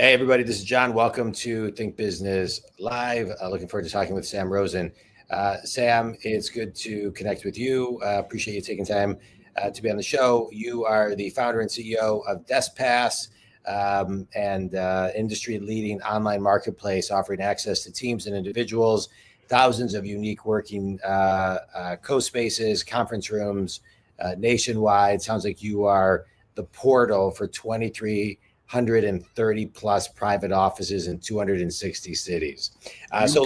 Hey, everybody, this is John. Welcome to Think Business Live. Looking forward to talking with Sam Rosen. Sam, it's good to connect with you. Appreciate you taking time to be on the show. You are the founder and CEO of Deskpass, and industry-leading online marketplace offering access to teams and individuals, thousands of unique working co-spaces, conference rooms nationwide. Sounds like you are the portal for 2,330 plus private offices in 260 cities. So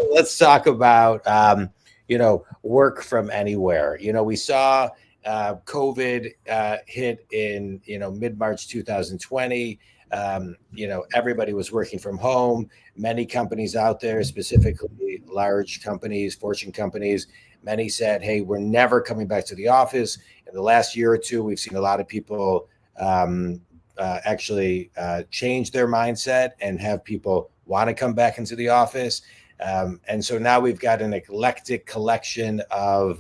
let's talk about work from anywhere. We saw COVID hit in mid-March 2020. Everybody was working from home. Many companies out there, specifically large companies, Fortune companies, many said, hey, we're never coming back to the office. In the last year or two, we've seen a lot of people actually change their mindset and have people want to come back into the office. And so now we've got an eclectic collection of,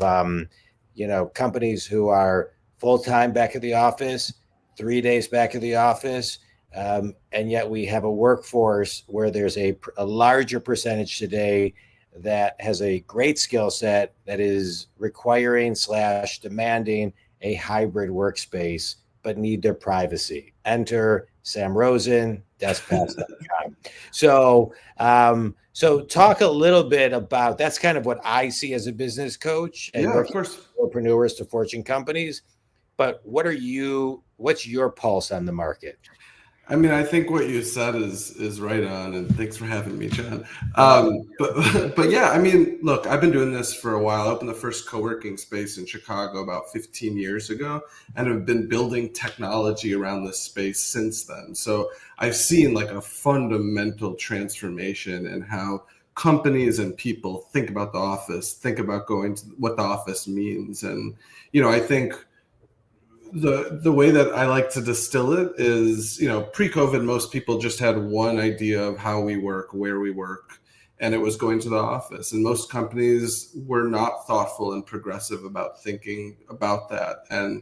companies who are full-time back at the office, 3 days back at the office. And yet we have a workforce where there's a larger percentage today that has a great skill set that is requiring / demanding a hybrid workspace, but need their privacy. Enter Sam Rosen, Deskpass.com. So talk a little bit about, that's kind of what I see as a business coach and of course, entrepreneurs to Fortune companies. But what's your pulse on the market? I mean, I think what you said is right on, and thanks for having me, John. But yeah, I mean, look, I've been doing this for a while. I opened the first co-working space in Chicago about 15 years ago, and have been building technology around this space since then. So I've seen like a fundamental transformation in how companies and people think about the office, think about going to what the office means. And, I think the way that I like to distill it is, pre-COVID, most people just had one idea of how we work, where we work, and it was going to the office. And most companies were not thoughtful and progressive about thinking about that. And,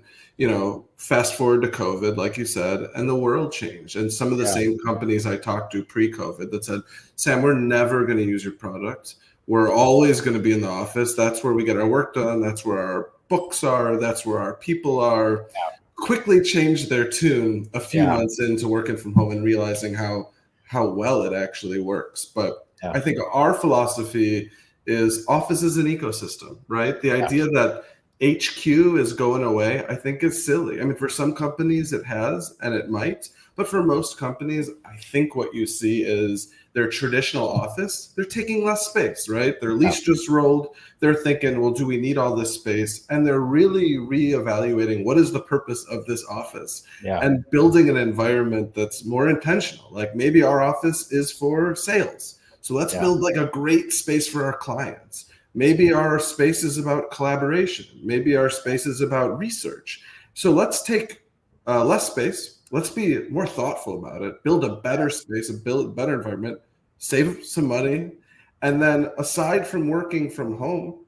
fast forward to COVID, like you said, and the world changed. And some of the same companies I talked to pre-COVID that said, Sam, we're never going to use your product. We're always going to be in the office. That's where we get our work done. That's where our books are, that's where our people are, quickly changed their tune a few months into working from home and realizing how well it actually works. But I think our philosophy is office is an ecosystem, right? The idea that HQ is going away, I think is silly. I mean, for some companies it has, and it might, but for most companies, I think what you see is their traditional office, they're taking less space, right? Their lease just rolled. They're thinking, well, do we need all this space? And they're really reevaluating what is the purpose of this office and building an environment that's more intentional. Like maybe our office is for sales. So let's build like a great space for our clients. Maybe our space is about collaboration. Maybe our space is about research. So let's take less space. Let's be more thoughtful about it, build a better space, build a better environment, save some money. And then aside from working from home,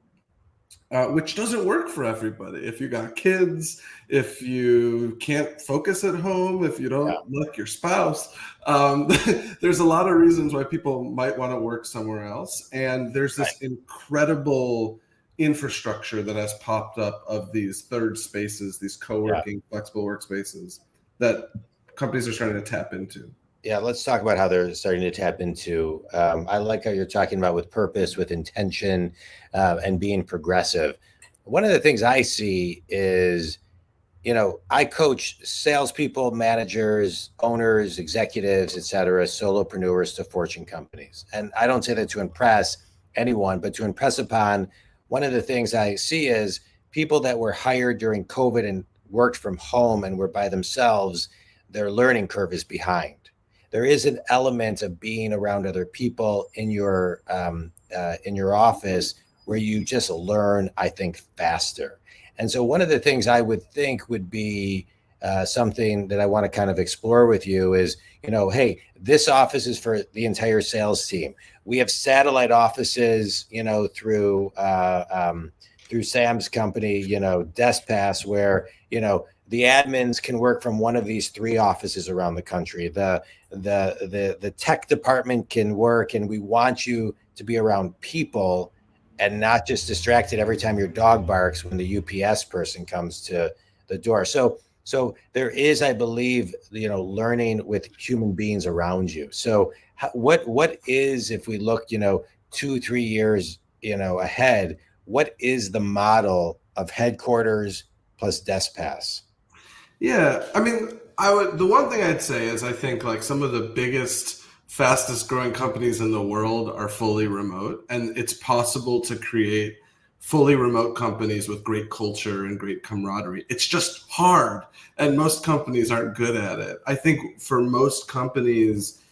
which doesn't work for everybody. If you got kids, if you can't focus at home, if you don't like your spouse, there's a lot of reasons why people might want to work somewhere else. And there's this incredible infrastructure that has popped up of these third spaces, these co-working flexible workspaces that companies are starting to tap into. Yeah, let's talk about how they're starting to tap into. I like how you're talking about with purpose, with intention, and being progressive. One of the things I see is, I coach salespeople, managers, owners, executives, et cetera, solopreneurs to Fortune companies. And I don't say that to impress anyone, but to impress upon one of the things I see is people that were hired during COVID and worked from home and were by themselves, their learning curve is behind. There is an element of being around other people in your office where you just learn, I think, faster. And so one of the things I would think would be something that I want to kind of explore with you is, hey, this office is for the entire sales team. We have satellite offices, through Sam's company, Deskpass, where, the admins can work from one of these 3 offices around the country. The tech department can work, and we want you to be around people and not just distracted every time your dog barks when the UPS person comes to the door. So there is, I believe, learning with human beings around you. So what is, if we look, 2, 3 years, ahead, what is the model of headquarters plus Deskpass? Yeah, I mean, the one thing I'd say is I think like some of the biggest, fastest growing companies in the world are fully remote, and it's possible to create fully remote companies with great culture and great camaraderie. It's just hard, and most companies aren't good at it. I think for most companies,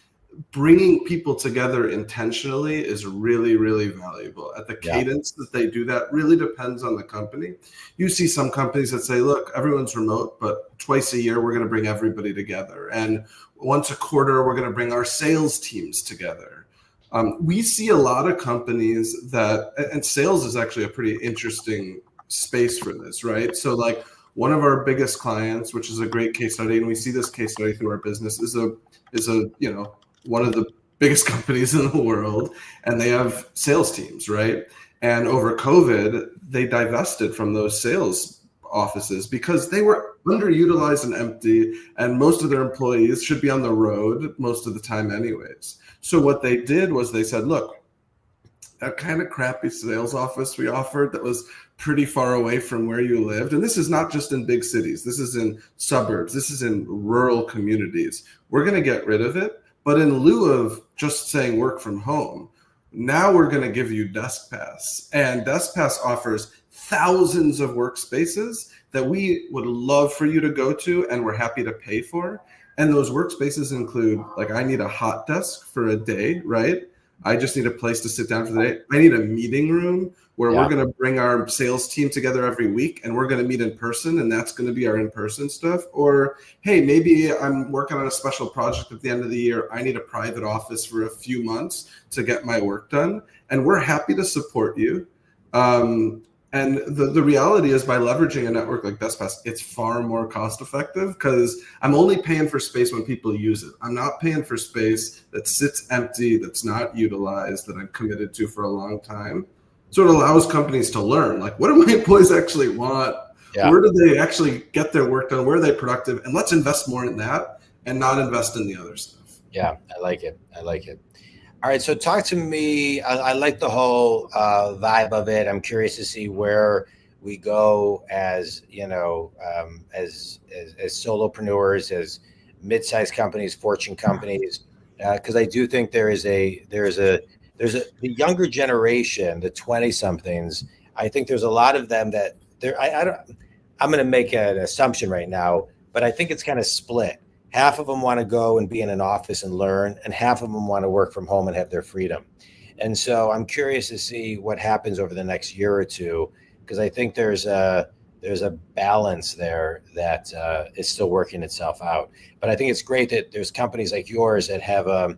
bringing people together intentionally is really, really valuable. At the Yeah. cadence that they do that really depends on the company. You see some companies that say, look, everyone's remote, but twice a year we're going to bring everybody together, and once a quarter we're going to bring our sales teams together. We see a lot of companies that, and sales is actually a pretty interesting space for this, right? So like one of our biggest clients, which is a great case study, and we see this case study through our business, is a one of the biggest companies in the world, and they have sales teams, right? And over COVID, they divested from those sales offices because they were underutilized and empty, and most of their employees should be on the road most of the time anyways. So what they did was they said, look, that kind of crappy sales office we offered that was pretty far away from where you lived, and this is not just in big cities, this is in suburbs, this is in rural communities. We're going to get rid of it, but in lieu of just saying work from home, now we're going to give you Deskpass. And Deskpass offers thousands of workspaces that we would love for you to go to and we're happy to pay for. And those workspaces include, like, I need a hot desk for a day, right? I just need a place to sit down for the day. I need a meeting room where we're going to bring our sales team together every week and we're going to meet in person, and that's going to be our in-person stuff. Or, hey, maybe I'm working on a special project at the end of the year. I need a private office for a few months to get my work done, and we're happy to support you. And the reality is, by leveraging a network like Deskpass, it's far more cost effective because I'm only paying for space when people use it. I'm not paying for space that sits empty, that's not utilized, that I'm committed to for a long time. So it allows companies to learn, like, what do my employees actually want? Yeah. Where do they actually get their work done? Where are they productive? And let's invest more in that and not invest in the other stuff. Yeah, I like it. I like it. All right, so talk to me. I like the whole vibe of it. I'm curious to see where we go as as solopreneurs, as mid-sized companies, fortune companies, because I do think the younger generation, the 20 somethings. I think there's a lot of them that I don't. I'm going to make an assumption right now, but I think it's kind of split. Half of them want to go and be in an office and learn, and half of them want to work from home and have their freedom. And so I'm curious to see what happens over the next year or two, because I think there's a balance there that is still working itself out. But I think it's great that there's companies like yours that have a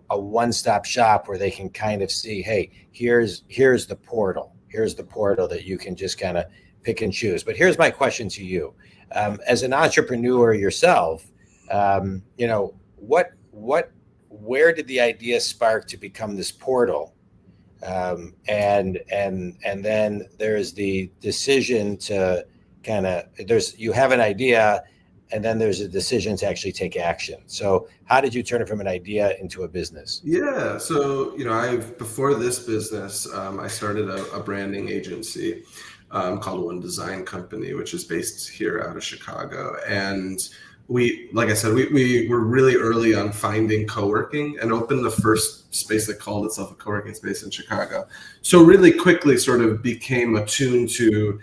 one-stop shop where they can kind of see, hey, here's the portal. Here's the portal that you can just kind of pick and choose. But here's my question to you. As an entrepreneur yourself, where did the idea spark to become this portal? And then there's the decision to you have an idea, and then there's a decision to actually take action. So how did you turn it from an idea into a business? Yeah. So, before this business, I started a branding agency called One Design Company, which is based here out of Chicago. And like I said, we were really early on finding co-working and opened the first space that called itself a co-working space in Chicago. So really quickly sort of became attuned to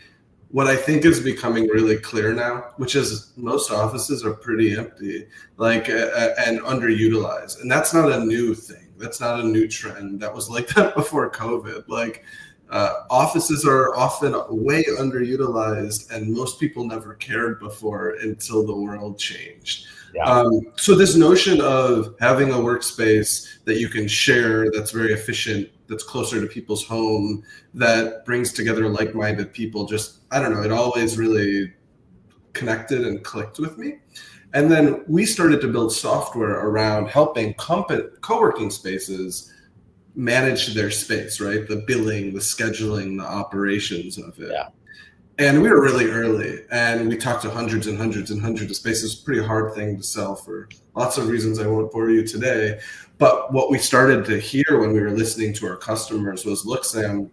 what I think is becoming really clear now, which is most offices are pretty empty, and underutilized. And that's not a new thing. That's not a new trend. That was like that before COVID. Offices are often way underutilized, and most people never cared before until the world changed. Yeah. So this notion of having a workspace that you can share, that's very efficient, that's closer to people's home, that brings together like-minded people, just, I don't know, it always really connected and clicked with me. And then we started to build software around helping co-working spaces manage their space, right? The billing, the scheduling, the operations of it. Yeah. And we were really early, and we talked to hundreds and hundreds and hundreds of spaces. Pretty hard thing to sell for lots of reasons I won't bore you today. But what we started to hear when we were listening to our customers was, look, Sam,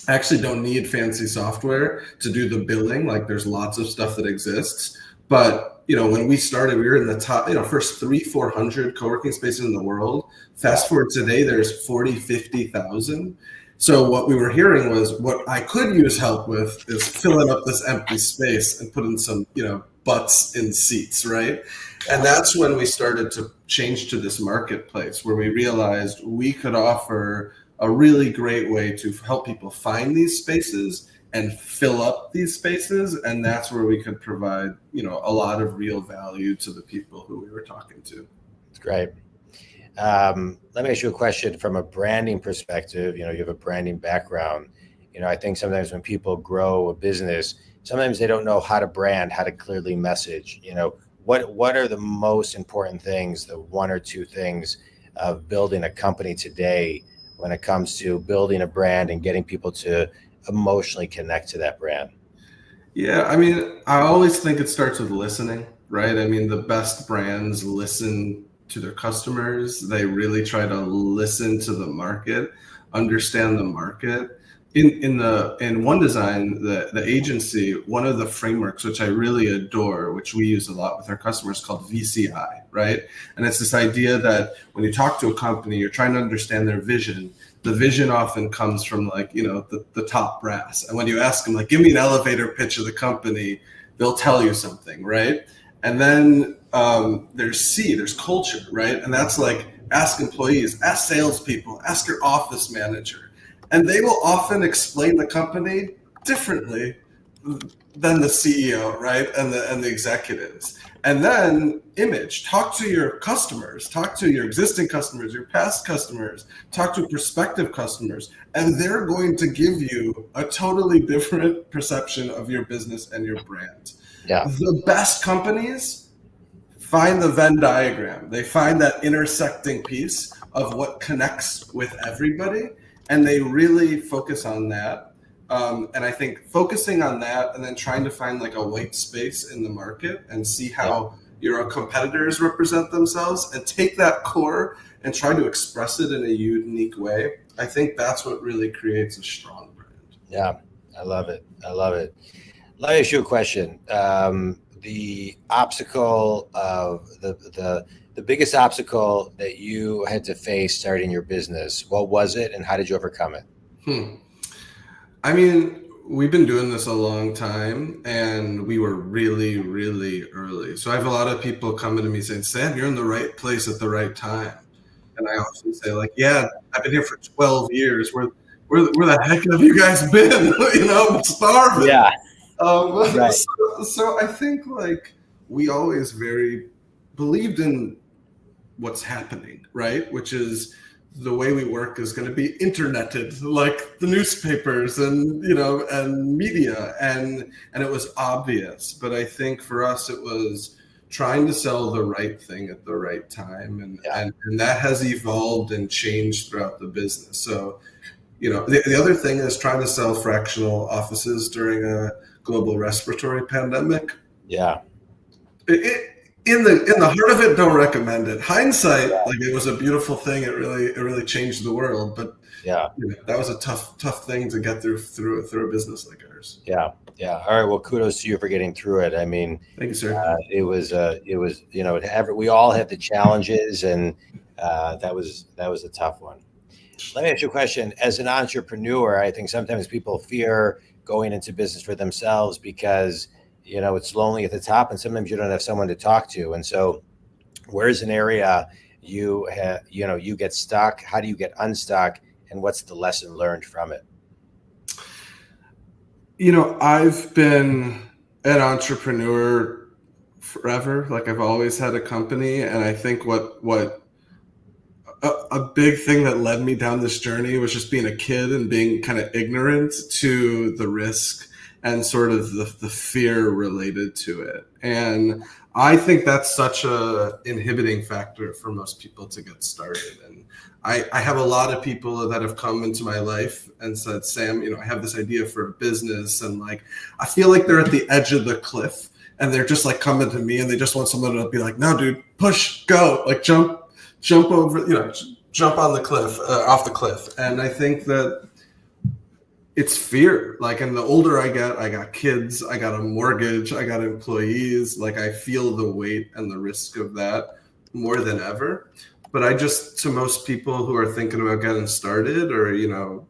I actually don't need fancy software to do the billing. Like, there's lots of stuff that exists. But, when we started, we were in the top, first 400 co-working spaces in the world. Fast forward today, there's 40, 50,000. So what we were hearing was, what I could use help with is filling up this empty space and putting some, butts in seats, right? And that's when we started to change to this marketplace, where we realized we could offer a really great way to help people find these spaces and fill up these spaces. And that's where we could provide, a lot of real value to the people who we were talking to. That's great. Let me ask you a question from a branding perspective. You have a branding background. I think sometimes when people grow a business, sometimes they don't know how to brand, how to clearly message. What are the most important things, the one or two things of building a company today when it comes to building a brand and getting people to emotionally connect to that brand? Yeah, I always think it starts with listening, right? The best brands listen to their customers. They really try to listen to the market, understand the market. In One Design, the agency, one of the frameworks which I really adore, which we use a lot with our customers, called VCI, right? And it's this idea that when you talk to a company, you're trying to understand their vision. The vision often comes from the top brass. And when you ask them, give me an elevator pitch of the company, they'll tell you something, right? And then there's culture, right? And that's ask employees, ask salespeople, ask your office manager. And they will often explain the company differently than the CEO, right? And the executives. And then image, talk to your customers, talk to your existing customers, your past customers, talk to prospective customers, and they're going to give you a totally different perception of your business and your brand. Yeah. The best companies find the Venn diagram. They find that intersecting piece of what connects with everybody, and they really focus on that. And I think focusing on that and then trying to find a white space in the market and see how your competitors represent themselves and take that core and try to express it in a unique way. I think that's what really creates a strong brand. Yeah, I love it. Let me ask you a question. The obstacle of the biggest obstacle that you had to face starting your business, what was it and how did you overcome it? We've been doing this a long time, and we were really, really early. So I have a lot of people coming to me saying, Sam, you're in the right place at the right time. And I often say, yeah, I've been here for 12 years. Where the heck have you guys been? I'm starving. Yeah. Right. So I think we always very believed in what's happening, right? Which is the way we work is going to be interneted, like the newspapers and and media, and it was obvious. But I think for us it was trying to sell the right thing at the right time, and that has evolved and changed throughout the business. So the other thing is trying to sell fractional offices during a global respiratory pandemic. Yeah. In the heart of it, don't recommend it. Hindsight, it was a beautiful thing. It really changed the world. But that was a tough thing to get through a business like ours. Yeah. All right. Well, kudos to you for getting through it. Thank you, sir. It was we all had the challenges, and that was a tough one. Let me ask you a question. As an entrepreneur, I think sometimes people fear going into business for themselves because it's lonely at the top, and sometimes you don't have someone to talk to. And so, where's an area you get stuck? How do you get unstuck? And what's the lesson learned from it? I've been an entrepreneur forever. I've always had a company, and I think what a big thing that led me down this journey was just being a kid and being kind of ignorant to the risk and sort of the fear related to it. And I think that's such a inhibiting factor for most people to get started. And I have a lot of people that have come into my life and said, Sam, I have this idea for a business, and like I feel like they're at the edge of the cliff, and they're just like coming to me and they just want someone to be like, no, dude, push, go, like jump over, jump on the cliff, off the cliff. And I think that it's fear. Like, and the older I get, I got kids, I got a mortgage, I got employees. Like, I feel the weight and the risk of that more than ever. But to most people who are thinking about getting started or,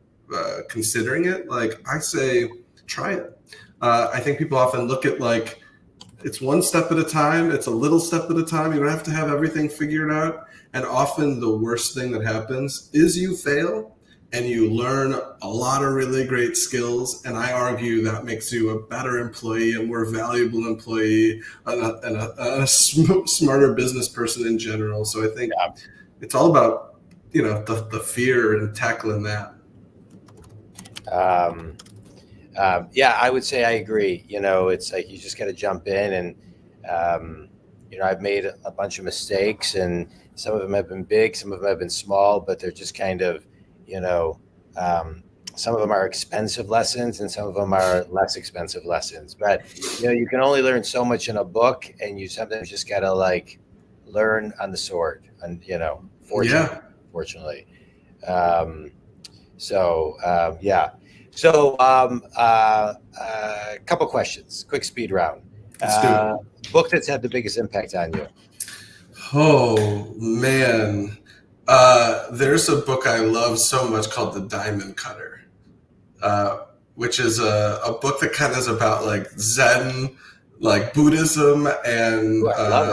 considering it, like I say, try it. I think people often look at like, it's one step at a time. It's a little step at a time. You don't have to have everything figured out. And often the worst thing that happens is you fail and you learn a lot of really great skills. And I argue that makes you a better employee, a more valuable employee, and a smarter business person in general. So I think it's all about, the fear and tackling that. I would say I agree. It's like you just got to jump in, and I've made a bunch of mistakes, and some of them have been big, some of them have been small, but they're just kind of, some of them are expensive lessons, and some of them are less expensive lessons. But you can only learn so much in a book, and you sometimes just got to like learn on the sword, and fortunately. So, a couple questions, quick speed round. Let's do it. Book that's had the biggest impact on you? Oh, man. There's a book I love so much called The Diamond Cutter, which is a book that kind of is about like Zen, like Buddhism. And I love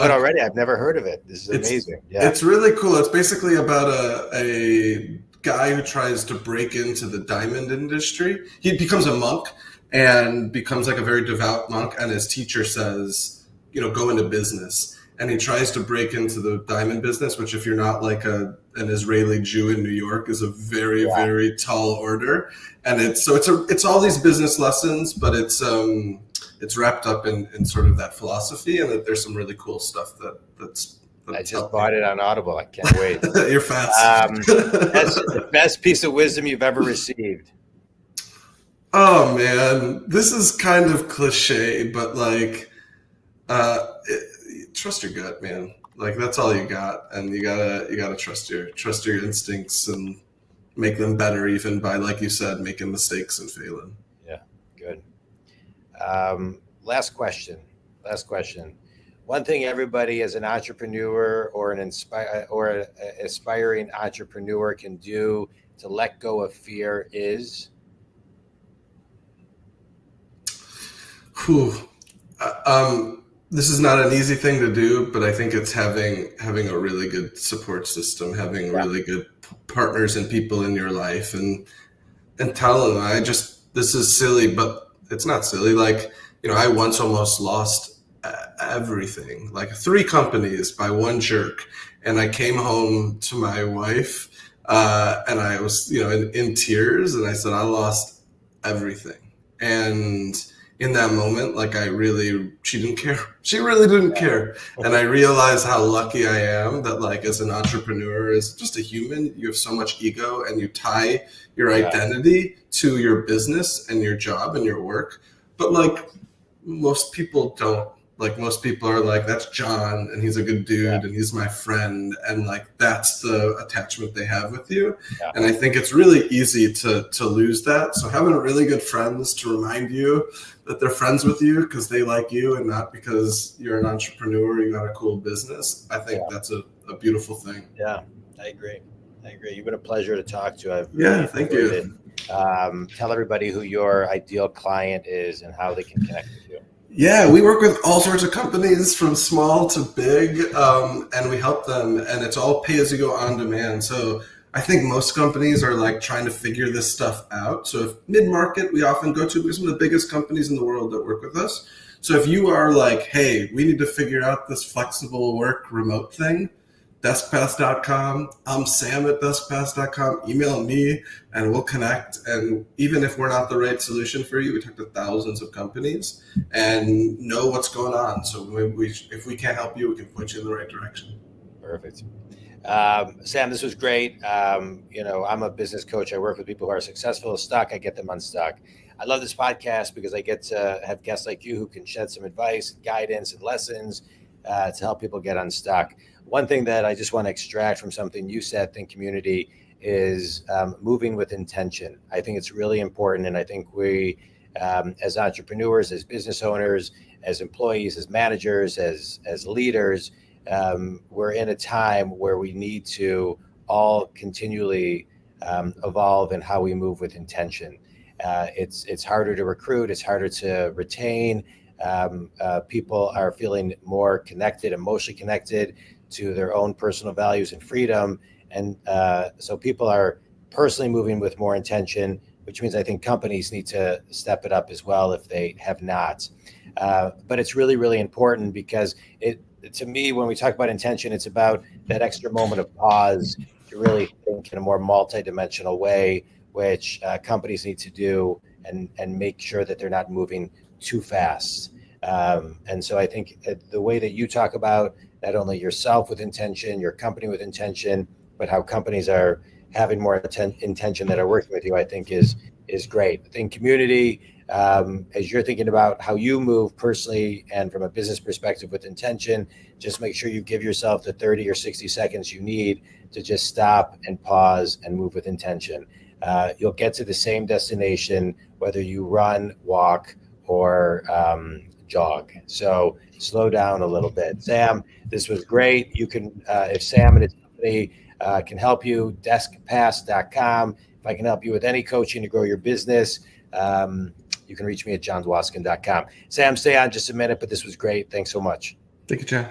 it already. I've never heard of it. This is amazing. Yeah. It's really cool. It's basically about a guy who tries to break into the diamond industry. He becomes a monk and becomes like a very devout monk, and his teacher says, go into business. And he tries to break into the diamond business, which if you're not like an Israeli Jew in New York is a very, very tall order. And it's all these business lessons, but it's wrapped up in sort of that philosophy, and that there's some really cool stuff that's I just bought it on Audible. I can't wait. You're fast. That's the best piece of wisdom you've ever received. Oh man, this is kind of cliche, but like, trust your gut, man. Like that's all you got, and you gotta trust your instincts and make them better, even by, like you said, making mistakes and failing. Yeah, good. Last question. One thing everybody as an entrepreneur or an aspiring entrepreneur can do to let go of fear is? This is not an easy thing to do, but I think it's having a really good support system, having really good partners and people in your life, and telling them, this is silly, but it's not silly. Like, I once almost lost everything, like 3 companies by one jerk. And I came home to my wife, and I was, in tears, and I said, I lost everything. And in that moment, like she didn't care. She really didn't care. And I realized how lucky I am that, like, as an entrepreneur, as just a human, you have so much ego, and you tie your identity to your business and your job and your work. But like most people don't. Like most people are like, that's John, and he's a good dude, and he's my friend, and like that's the attachment they have with you. And I think it's really easy to lose that. So having really good friends to remind you that they're friends with you because they like you and not because you're an entrepreneur, you got a cool business, I think that's a beautiful thing. Yeah, I agree. You've been a pleasure to talk to. Thank you. Tell everybody who your ideal client is and how they can connect with you. Yeah, we work with all sorts of companies from small to big, and we help them, and it's all pay-as-you-go on demand. So I think most companies are like trying to figure this stuff out. So if mid-market, we often go to some of the biggest companies in the world that work with us. So if you are like, hey, we need to figure out this flexible work remote thing, Deskpass.com. I'm Sam at Deskpass.com. Email me and we'll connect. And even if we're not the right solution for you, we talk to thousands of companies and know what's going on. So if we can't help you, we can point you in the right direction. Perfect. Sam, this was great. I'm a business coach. I work with people who are successful, stuck. I get them unstuck. I love this podcast because I get to have guests like you who can shed some advice, guidance, and lessons to help people get unstuck. One thing that I just want to extract from something you said, Think Community, is moving with intention. I think it's really important. And I think we, as entrepreneurs, as business owners, as employees, as managers, as leaders, we're in a time where we need to all continually evolve in how we move with intention. It's harder to recruit. It's harder to retain. People are feeling more connected, emotionally connected to their own personal values and freedom. And so people are personally moving with more intention, which means I think companies need to step it up as well if they have not. But it's really, really important because to me, when we talk about intention, it's about that extra moment of pause to really think in a more multidimensional way, which companies need to do and make sure that they're not moving too fast. And so I think the way that you talk about not only yourself with intention, your company with intention, but how companies are having more intention that are working with you, I think is great. I think community, as you're thinking about how you move personally and from a business perspective with intention, just make sure you give yourself the 30 or 60 seconds you need to just stop and pause and move with intention. You'll get to the same destination, whether you run, walk, or jog. So slow down a little bit. Sam, this was great. You can, if Sam and his company can help you, deskpass.com. If I can help you with any coaching to grow your business, you can reach me at johndwaskin.com. Sam, stay on just a minute, but this was great. Thanks so much. Thank you, John.